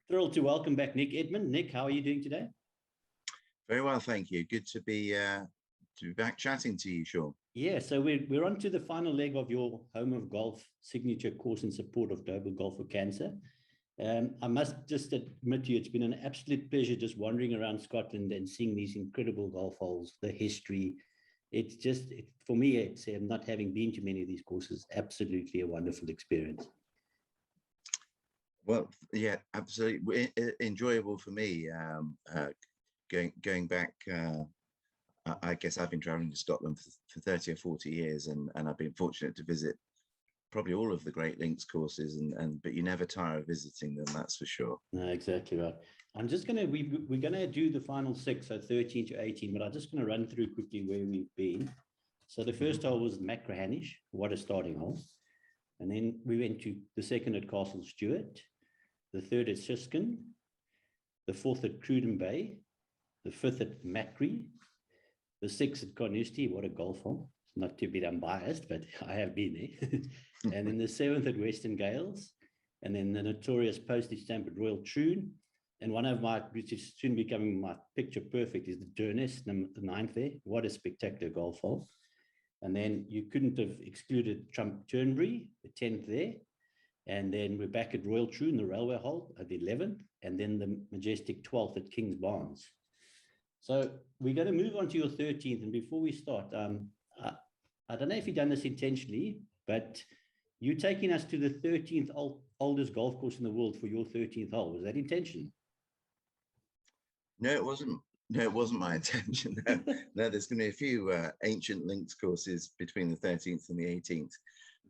Thrilled to welcome back Nick Edmund. Nick, how are you doing today? Very well, thank you. Good to be back chatting to you, Sean. Yeah, so we're on to the final leg of your Home of Golf signature course in support of global golf for cancer. I must just admit to you, it's been an absolute pleasure just wandering around Scotland and seeing these incredible golf holes, the history. For me, it's not having been to many of these courses, absolutely a wonderful experience. Well, yeah, absolutely enjoyable for me. Going back, I guess I've been traveling to Scotland for 30 or 40 years, and I've been fortunate to visit probably all of the Great Links courses, but you never tire of visiting them, that's for sure. No, exactly right. We're gonna do the final six, so 13 to 18, but I'm just gonna run through quickly where we've been. So the first hole was Macrahanish, what a starting hole. And then we went to the second at Castle Stewart, the third at Siskin, the fourth at Cruden Bay, the fifth at Macri, the sixth at Carnoustie, what a golf hole. Not to be unbiased, but I have been there. And then the seventh at Western Gales, and then the notorious postage stamp at Royal Troon. And one of my, which is soon becoming my picture perfect, is the Durness, the ninth there. What a spectacular golf hole. And then you couldn't have excluded Trump Turnbury, the 10th there. And then we're back at Royal Troon, the railway hole at the 11th, and then the majestic 12th at King's Barnes. So we're going to move on to your 13th. And before we start, I don't know if you've done this intentionally, but you're taking us to the 13th oldest golf course in the world for your 13th hole. Was that intentional? No, it wasn't. No, it wasn't my intention. No, there's going to be a few ancient links courses between the 13th and the 18th.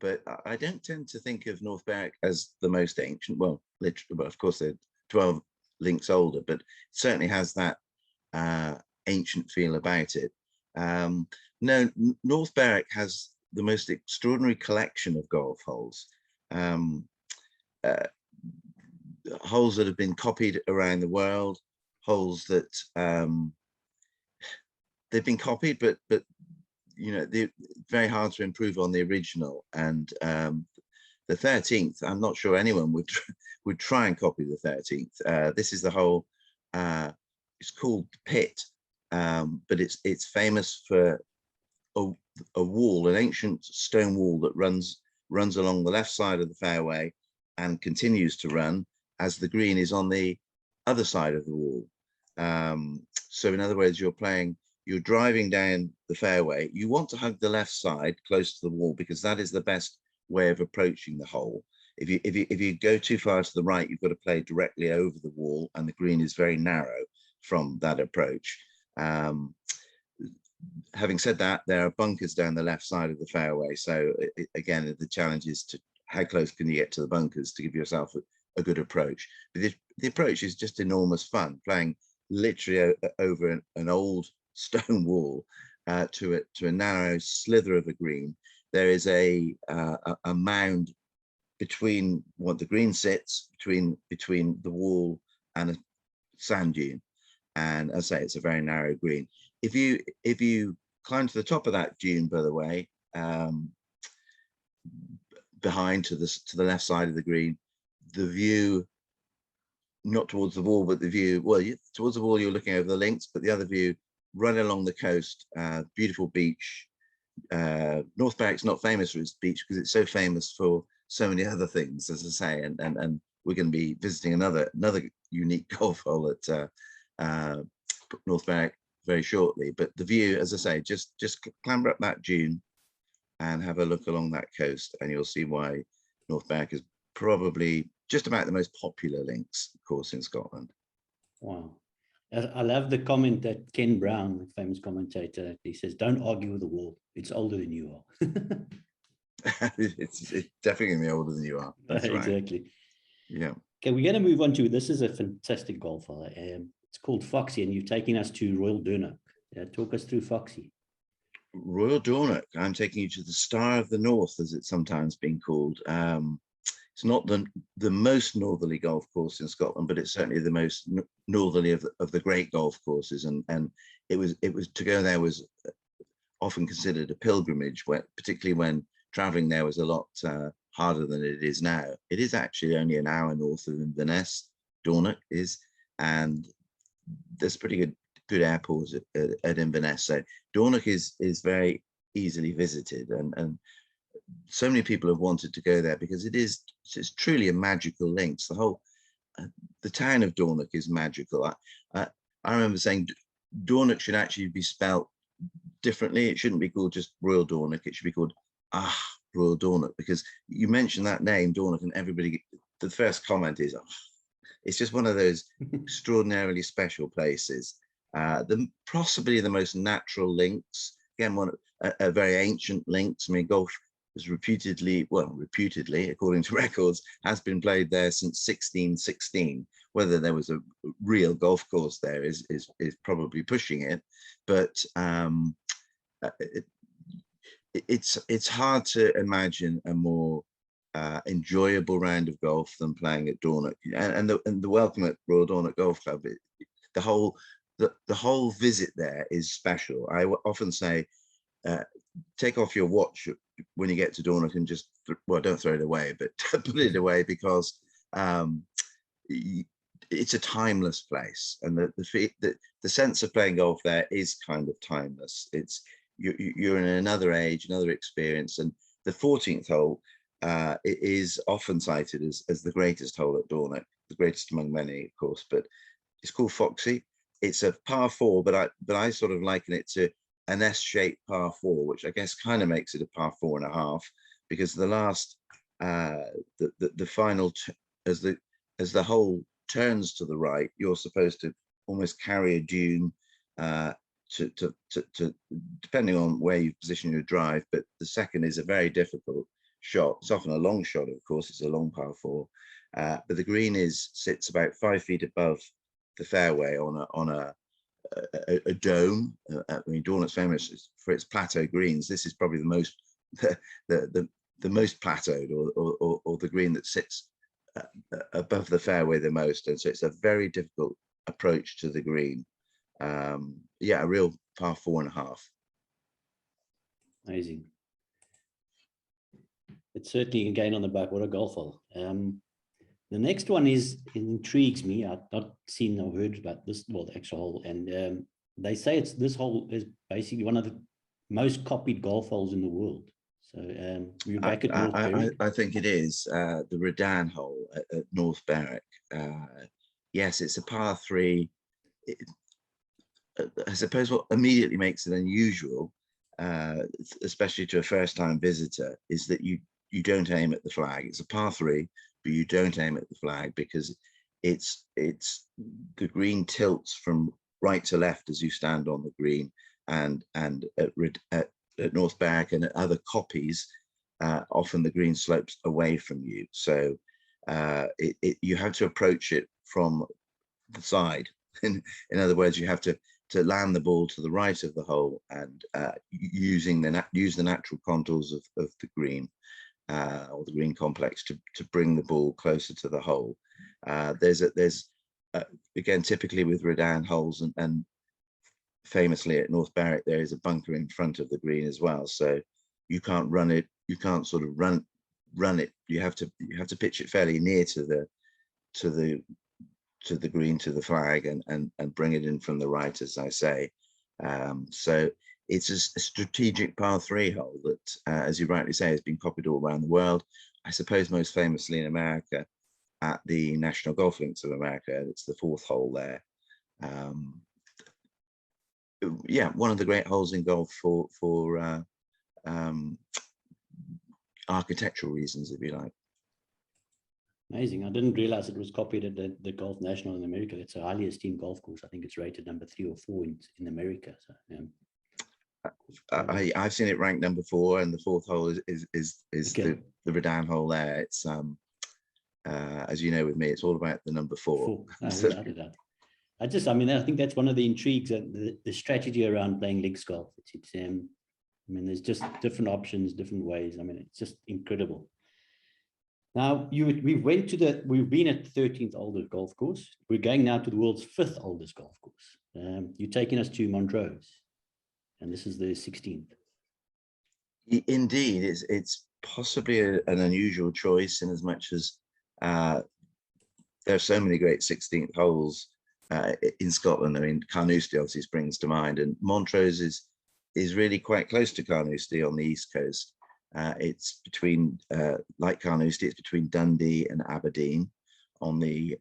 But I don't tend to think of North Berwick as the most ancient. Well, literally, but of course, they're 12 links older, but it certainly has that ancient feel about it. No, North Berwick has the most extraordinary collection of golf holes. Holes that have been copied around the world, holes that they've been copied, but you know, they're very hard to improve on the original. And the 13th, I'm not sure anyone would try and copy the 13th. This is the hole. It's called the Pit, but it's famous for a wall, an ancient stone wall that runs along the left side of the fairway and continues to run as the green is on the other side of the wall. So in other words, you're driving down the fairway. You want to hug the left side close to the wall because that is the best way of approaching the hole. If you go too far to the right, you've got to play directly over the wall, and the green is very narrow from that approach. Having said that, there are bunkers down the left side of the fairway. So again, the challenge is to how close can you get to the bunkers to give yourself a good approach. But the approach is just enormous fun, playing literally over an old stone wall to a narrow slither of a green. There is a mound between what the green sits between the wall and a sand dune, and as I say, it's a very narrow green. If you climb to the top of that dune, by the way, behind to the left side of the green, the view, not towards the wall, but the view, well, towards the wall, you're looking over the links, but the other view, right along the coast, beautiful beach. North Berwick's not famous for its beach because it's so famous for so many other things, as I say, and we're going to be visiting another unique golf hole at North Berwick very shortly. But the view, as I say, just clamber up that dune and have a look along that coast, and you'll see why North Berwick is probably just about the most popular links course in Scotland. Wow. I love the comment that Ken Brown, the famous commentator, he says, "Don't argue with the wall. It's older than you are." It's definitely going to be older than you are. That's right. Exactly. Yeah. Okay, we're going to move on to, this is a fantastic golf hole. It's called Foxy, and you've taken us to Royal Dornock. Talk us through Foxy. Royal Dornock, I'm taking you to the Star of the North, as it's sometimes been called. It's not the most northerly golf course in Scotland, but it's certainly the most northerly of the great golf courses. And it was to go there was often considered a pilgrimage, particularly when traveling there was a lot harder than it is now. It is actually only an hour north of Inverness, Dornock is, and there's pretty good airports at Inverness. So Dornock is very easily visited, and so many people have wanted to go there because it's truly a magical links. The town of Dornock is magical. I remember saying Dornock should actually be spelt differently. It shouldn't be called just Royal Dornock. It should be called Royal Dornock, because you mention that name Dornock and everybody, the first comment is, it's just one of those extraordinarily special places. Possibly the most natural links. Again, a very ancient links. I mean, golf was reputedly, according to records, has been played there since 1616. Whether there was a real golf course there is probably pushing it, but it's hard to imagine a more enjoyable round of golf than playing at Dornock. And the welcome at Royal Dornock Golf Club, the whole visit there is special. I often say, take off your watch when you get to Dornock and just, well, don't throw it away, but put it away, because it's a timeless place, and the sense of playing golf there is kind of timeless. You're in another age, another experience. And the 14th hole it is often cited as the greatest hole at Dornock, the greatest among many, of course, but it's called Foxy. It's a par 4, but I sort of liken it to an S-shaped par 4, which I guess kind of makes it a par 4.5, because the last the final as the hole turns to the right, you're supposed to almost carry a dune to depending on where you position your drive, but the second is a very difficult shot. It's often a long shot, of course. It's a long par 4, but the green sits about 5 feet above the fairway on a dome. I mean, Dornock's famous for its plateau greens. This is probably the most the most plateaued, or the green that sits above the fairway the most, and so it's a very difficult approach to the green. Yeah, a real par 4.5. Amazing. It's certainly a gain on the back. What a golf hole. The next one intrigues me. I've not seen or heard about this, well, the extra hole, and they say this hole is basically one of the most copied golf holes in the world. So we're back at North Berwick. I think it is the Redan hole at North Berwick. Yes, it's a par 3. I suppose what immediately makes it unusual, especially to a first-time visitor, is that you don't aim at the flag. It's a par 3, but you don't aim at the flag, because it's the green tilts from right to left as you stand on the green, and at North Berwick and at other copies, often the green slopes away from you. So you have to approach it from the side. In other words, you have to land the ball to the right of the hole, and use the natural contours of the green, or the green complex to bring the ball closer to the hole. There's again, typically with Redan holes, and famously at North Berwick, there is a bunker in front of the green as well. So you can't run it. You can't sort of run it. You have to pitch it fairly near to the green, to the flag, and bring it in from the right, as I say. So it's a strategic par 3 hole that, as you rightly say, has been copied all around the world. I suppose most famously in America at the National Golf Links of America. It's the 4th hole there. Yeah, one of the great holes in golf for architectural reasons, if you like. Amazing. I didn't realize it was copied at the Golf National in America. It's a highly esteemed golf course. I think it's rated number 3 or 4 in America. So, I've seen it ranked number 4, and the 4th hole is okay. the Redan hole there. It's as you know, with me, it's all about the number 4. I think that's one of the intrigues, and the strategy around playing links golf. There's just different options, different ways. It's just incredible. Now, we've been at the 13th oldest golf course. We're going now to the world's 5th oldest golf course. You're taking us to Montrose, and this is the 16th. Indeed, it's possibly an unusual choice, in as much as there are so many great 16th holes in Scotland. I mean, Carnoustie obviously springs to mind, and Montrose is really quite close to Carnoustie on the east coast. It's between, like Carnoustie, it's between Dundee and Aberdeen on the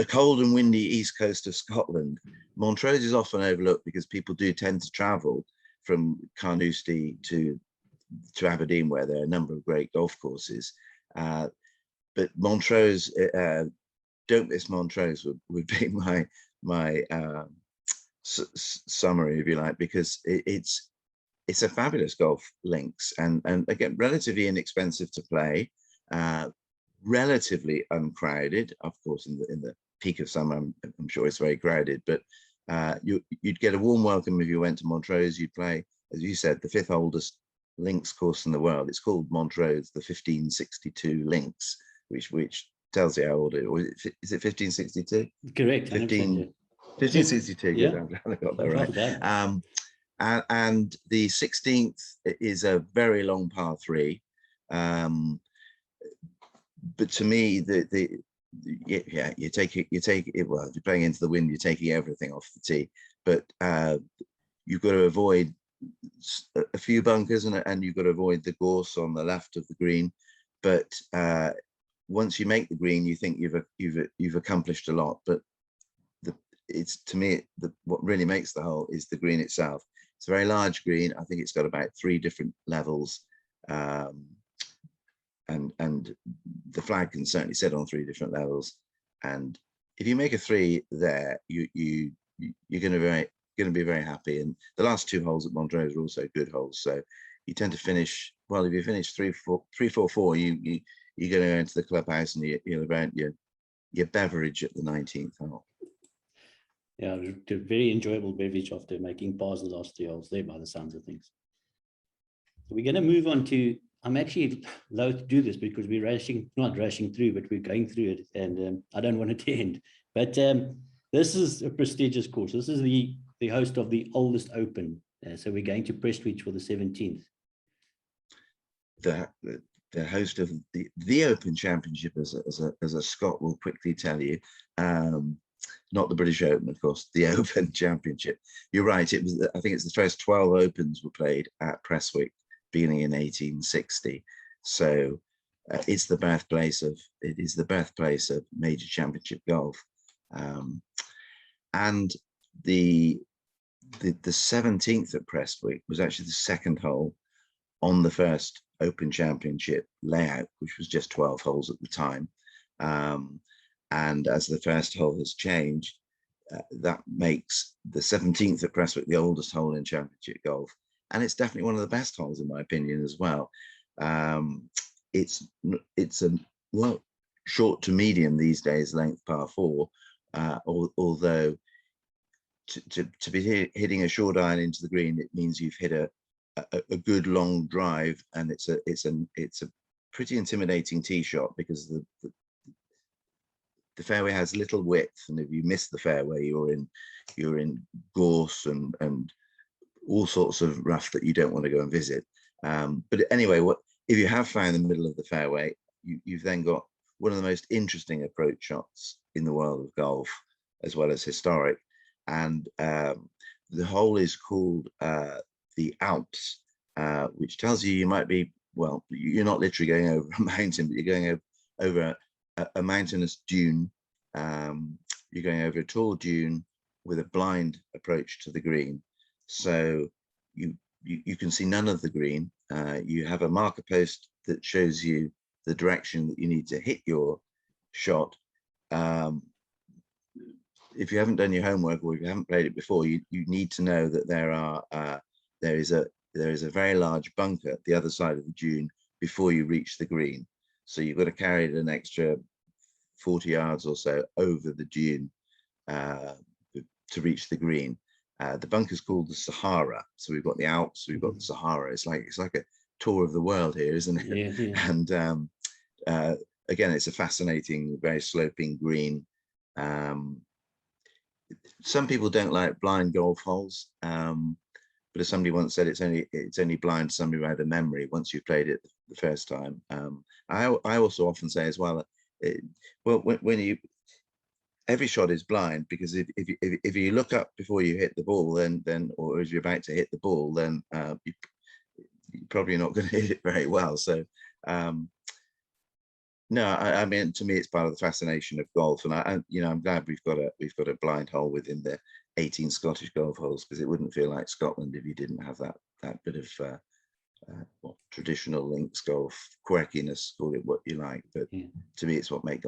cold and windy east coast of Scotland. Montrose is often overlooked because people do tend to travel from Carnoustie to Aberdeen, where there are a number of great golf courses. But Montrose, don't miss Montrose would be my summary, if you like, because it's a fabulous golf links, and again, relatively inexpensive to play, relatively uncrowded. Of course, in the peak of summer, I'm sure it's very crowded, but you'd get a warm welcome if you went to Montrose. You'd play, as you said, the 5th oldest links course in the world. It's called Montrose, the 1562 links, which tells you how old it is. Is it 1562? Correct. 1562. Yeah. I'm glad I got that Well right. done. And the 16th is a very long par 3. But to me, you take it. Well, if you're playing into the wind, you're taking everything off the tee. But you've got to avoid a few bunkers, and you've got to avoid the gorse on the left of the green. But once you make the green, you think you've accomplished a lot. But it's, to me, what really makes the hole is the green itself. It's a very large green. I think it's got about 3 different levels, and the flag can certainly sit on 3 different levels. And if you make a 3 there, you're going to be very happy. And the last 2 holes at Montrose are also good holes. So you tend to finish well. If you finish 3-4-4, you're going to go into the clubhouse and you'll about your beverage at the 19th hole. Yeah, a very enjoyable beverage after making pars the last 3 holes there, by the sounds of things. So we're going to move on to, I'm actually loath to do this because we're not rushing through, but we're going through it, and I don't want it to end. But this is a prestigious course. This is the host of the oldest Open. So we're going to Prestwick for the 17th. The host of the Open Championship, as a Scot will quickly tell you, not the British Open, of course, the Open Championship. You're right. It was, I think it's the first 12 Opens were played at Prestwick, beginning in 1860. So it's the birthplace of major championship golf. And the 17th at Prestwick was actually the 2nd hole on the first Open Championship layout, which was just 12 holes at the time. And as the first hole has changed, that makes the 17th at Prestwick the oldest hole in championship golf. And it's definitely one of the best holes, in my opinion, as well. It's a short to medium these days length par 4, although to be hitting a short iron into the green, it means you've hit a good long drive, and it's a pretty intimidating tee shot, because the fairway has little width, and if you miss the fairway, you're in gorse and all sorts of rough that you don't want to go and visit. But anyway, if you have found the middle of the fairway, you've then got one of the most interesting approach shots in the world of golf, as well as historic. And the hole is called the Alps, which tells you might be, well, you're not literally going over a mountain, but you're going over a mountainous dune. You're going over a tall dune with a blind approach to the green. So you can see none of the green. You have a marker post that shows you the direction that you need to hit your shot. If you haven't done your homework, or if you haven't played it before, you need to know that there is a very large bunker at the other side of the dune before you reach the green. So you've got to carry it an extra 40 yards or so over the dune to reach the green. The bunker's called the Sahara. So we've got the Alps, we've got the Sahara. It's like a tour of the world here, isn't it? Yeah. And again, it's a fascinating, very sloping green. Some people don't like blind golf holes, but as somebody once said, it's only blind to somebody who had a memory once you've played it the first time. I also often say as well, well, when you, every shot is blind, because if you look up before you hit the ball, then or as you're about to hit the ball, then you're probably not going to hit it very well. So no, I mean, to me, it's part of the fascination of golf, and I'm glad we've got a blind hole within the 18 Scottish golf holes, because it wouldn't feel like Scotland if you didn't have that bit of traditional links golf quirkiness, call it what you like, but Yeah. to me, it's what makes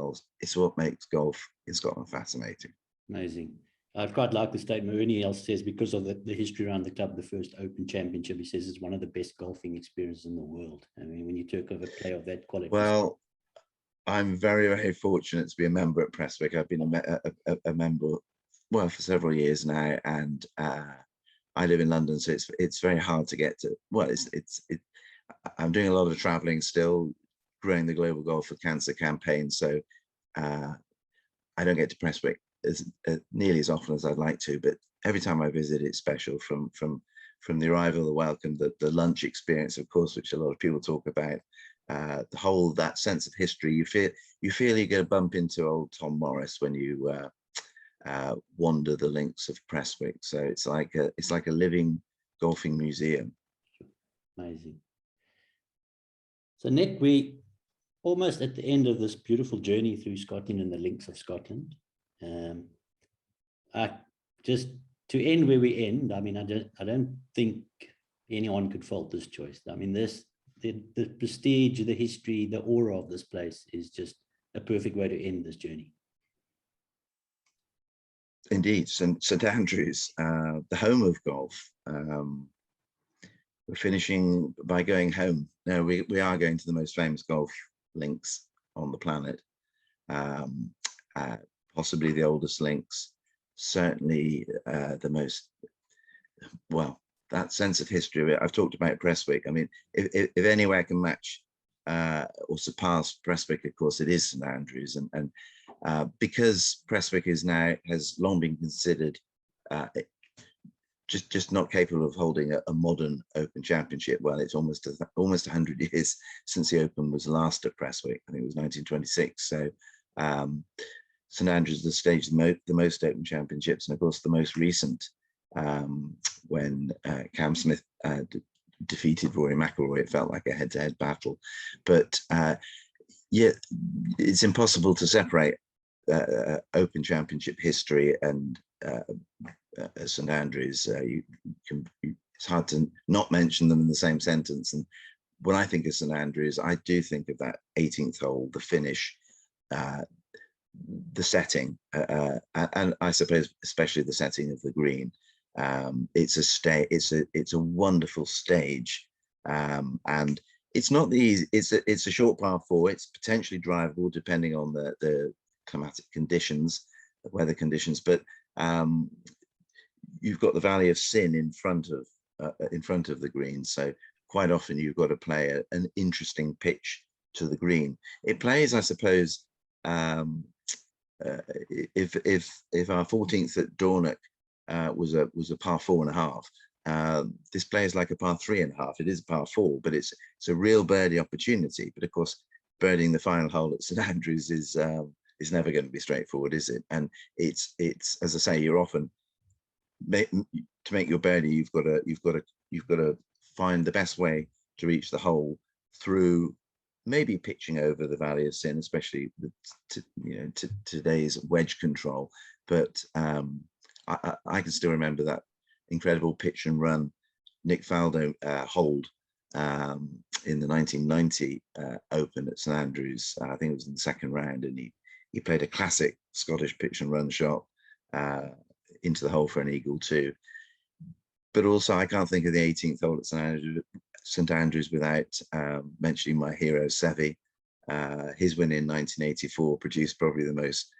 golf in Scotland fascinating. Amazing. I'd quite like the statement Ernie else says, because of the history around the club, the first Open Championship, he says it's one of the best golfing experiences in the world. I mean, when you talk of a play of that quality. Well, I'm very, very fortunate to be a member at Prestwick. I've been a member, well, for several years now, and I live in London, so it's very hard to get to. Well, I'm doing a lot of traveling still, growing the Global Golf for Cancer campaign, so I don't get to Prestwick nearly as often as I'd like to, but every time I visit, it's special. From the arrival, the welcome, the lunch experience, of course, which a lot of people talk about. The whole, that sense of history, you feel you're going to bump into old Tom Morris when you wander the links of Prestwick. So it's like a living golfing museum. Amazing. So Nick, we almost at the end of this beautiful journey through Scotland and the links of Scotland. Just to end where we end, I mean, I don't think anyone could fault this choice. I mean, the prestige, the history, the aura of this place is just a perfect way to end this journey. Indeed, St Andrews, the home of golf. We're finishing by going home. No, we are going to the most famous golf links on the planet, possibly the oldest links, certainly the most, well, that sense of history of it. I've talked about Prestwick. I mean, if anywhere can match or surpass Prestwick, of course, it is St Andrews. And because Prestwick has long been considered just not capable of holding a modern Open Championship. Well, it's almost 100 years since the Open was last at Prestwick. I think it was 1926. So St Andrews has staged the most Open Championships, and of course the most recent, when Cam Smith defeated Rory McIlroy. It felt like a head-to-head battle, but yeah, it's impossible to separate Open Championship history and St Andrews. It's hard to not mention them in the same sentence. And when I think of St Andrews, I do think of that 18th hole, the finish, the setting, and I suppose especially the setting of the green. It's a wonderful stage, and it's not the easy. It's a short par 4. It's potentially drivable depending on the climatic conditions, the weather conditions, but you've got the Valley of Sin in front of the green, so quite often you've got to play an interesting pitch to the green. It plays, I suppose, if our 14th at Dornock was a par 4.5, this plays like a par 3.5. It is a par 4, but it's a real birdie opportunity. But of course, birdieing the final hole at St Andrews is never going to be straightforward, is it? And it's as I say, you're often to make your birdie, you've got to find the best way to reach the hole through maybe pitching over the Valley of Sin, especially today's wedge control. But I can still remember that incredible pitch and run Nick Faldo hold in the 1990 Open at St Andrews. I think it was in the second round, and he played a classic Scottish pitch and run shot into the hole for an eagle too. But also, I can't think of the 18th hole at St Andrews without mentioning my hero Seve. His win in 1984 produced probably the most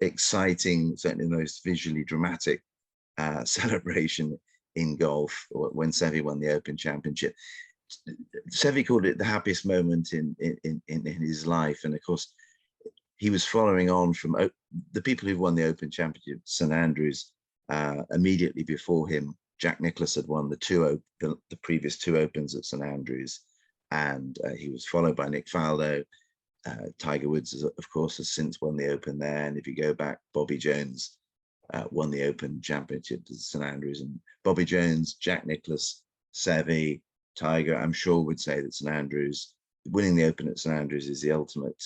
exciting, certainly the most visually dramatic celebration in golf when Seve won the Open Championship. Seve called it the happiest moment in his life, and of course, he was following on from the people who won the Open Championship, St Andrews. Immediately before him, Jack Nicklaus had won the previous 2 Opens at St Andrews, and he was followed by Nick Faldo. Tiger Woods, of course, has since won the Open there. And if you go back, Bobby Jones won the Open Championship at St Andrews. And Bobby Jones, Jack Nicklaus, Seve, Tiger, I'm sure would say that St Andrews, winning the Open at St Andrews is the ultimate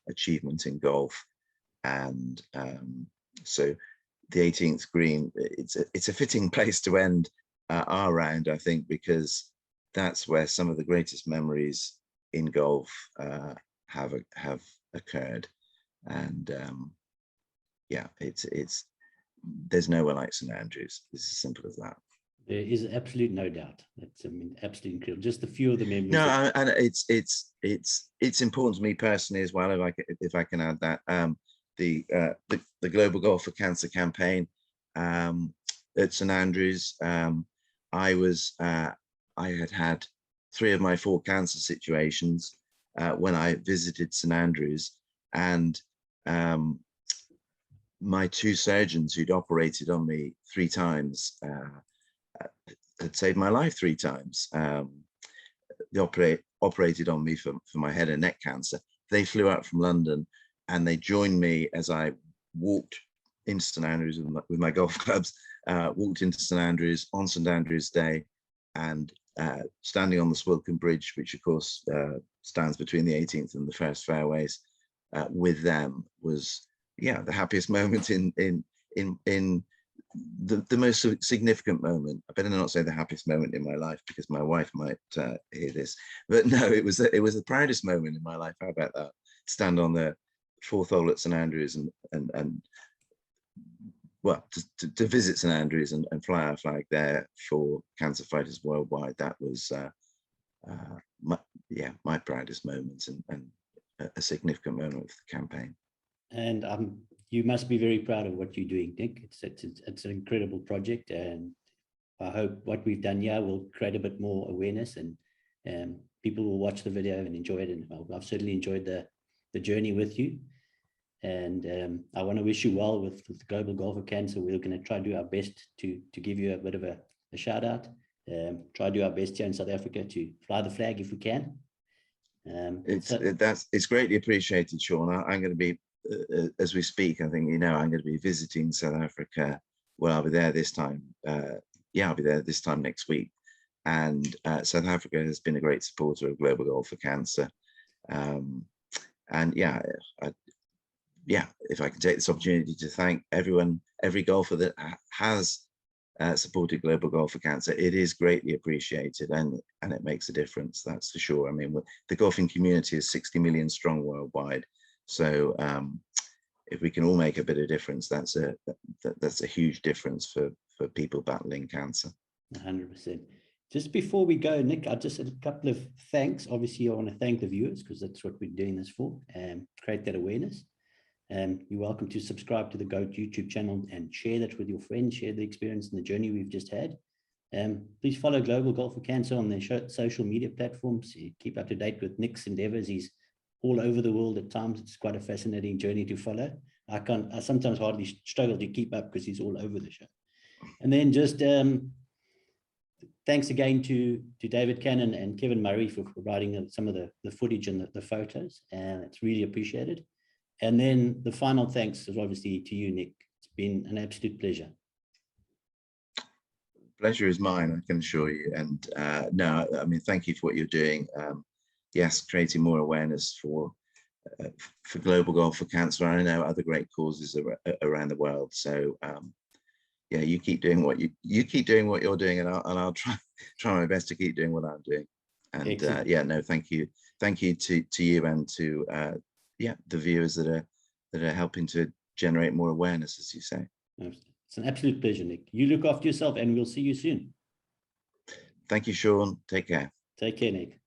achievement in golf. And so the 18th green, it's a fitting place to end our round, I think, because that's where some of the greatest memories in golf have occurred. And yeah, there's nowhere like St Andrews. It's as simple as that. There is absolute no doubt. That's, I mean, absolutely incredible. Just a few of the memories. No, and it's important to me personally as well. If I can add that, the Global Golf for Cancer campaign at St Andrews, I had 3 of my 4 cancer situations when I visited St Andrews, and my 2 surgeons who'd operated on me 3 times had saved my life 3 times. They operated on me for my head and neck cancer. They flew out from London and they joined me as I walked into St Andrews with my golf clubs, walked into St Andrews on St Andrews Day, and standing on the Swilcan Bridge, which of course stands between the 18th and the first fairways, with them was, yeah, the happiest moment in the most significant moment. I better not say the happiest moment in my life because my wife might hear this, but no, it was the proudest moment in my life. How about that? Stand on the 4th hole at St Andrews and well, to visit St Andrews and fly our flag there for cancer fighters worldwide. That was my proudest moment and a significant moment for the campaign. And you must be very proud of what you're doing, Nick. It's an incredible project, and I hope what we've done here will create a bit more awareness, and people will watch the video and enjoy it. And I've certainly enjoyed the journey with you. And I want to wish you well with Global Golf for Cancer. We're going to try to do our best to give you a bit of a shout out. Try to do our best here in South Africa to fly the flag if we can. It's greatly appreciated, Sean. I'm going to be, as we speak, I think, I'm going to be visiting South Africa. Well, I'll be there this time. I'll be there this time next week. And South Africa has been a great supporter of Global Golf for Cancer. If I can take this opportunity to thank every golfer that has supported Global Golf for Cancer, it is greatly appreciated, and it makes a difference, that's for sure. I mean, the golfing community is 60 million strong worldwide. So if we can all make a bit of difference, that's a huge difference for people battling cancer. 100%. Just before we go, Nick, I just had a couple of thanks. Obviously, I want to thank the viewers because that's what we're doing this for, and create that awareness. You're welcome to subscribe to the GOAT YouTube channel and share that with your friends, share the experience and the journey we've just had. Please follow Global Golf for Cancer on their social media platforms. Keep up to date with Nick's endeavors. He's all over the world at times. It's quite a fascinating journey to follow. I sometimes hardly struggle to keep up because he's all over the show. And then just thanks again to David Cannon and Kevin Murray for providing some of the footage and the photos, and it's really appreciated. And then the final thanks is obviously to you, Nick. It's been an absolute pleasure. Pleasure is mine, I can assure you. And no, I mean, thank you for what you're doing. Yes, creating more awareness for Global Golf for Cancer. I know other great causes around the world. So yeah, you keep doing what you keep doing what you're doing, and I'll try my best to keep doing what I'm doing. And yeah, no, thank you to you and to the viewers that are helping to generate more awareness, as you say. It's an absolute pleasure, Nick. You look after yourself, and we'll see you soon. Thank you, Sean. Take care. Take care, Nick.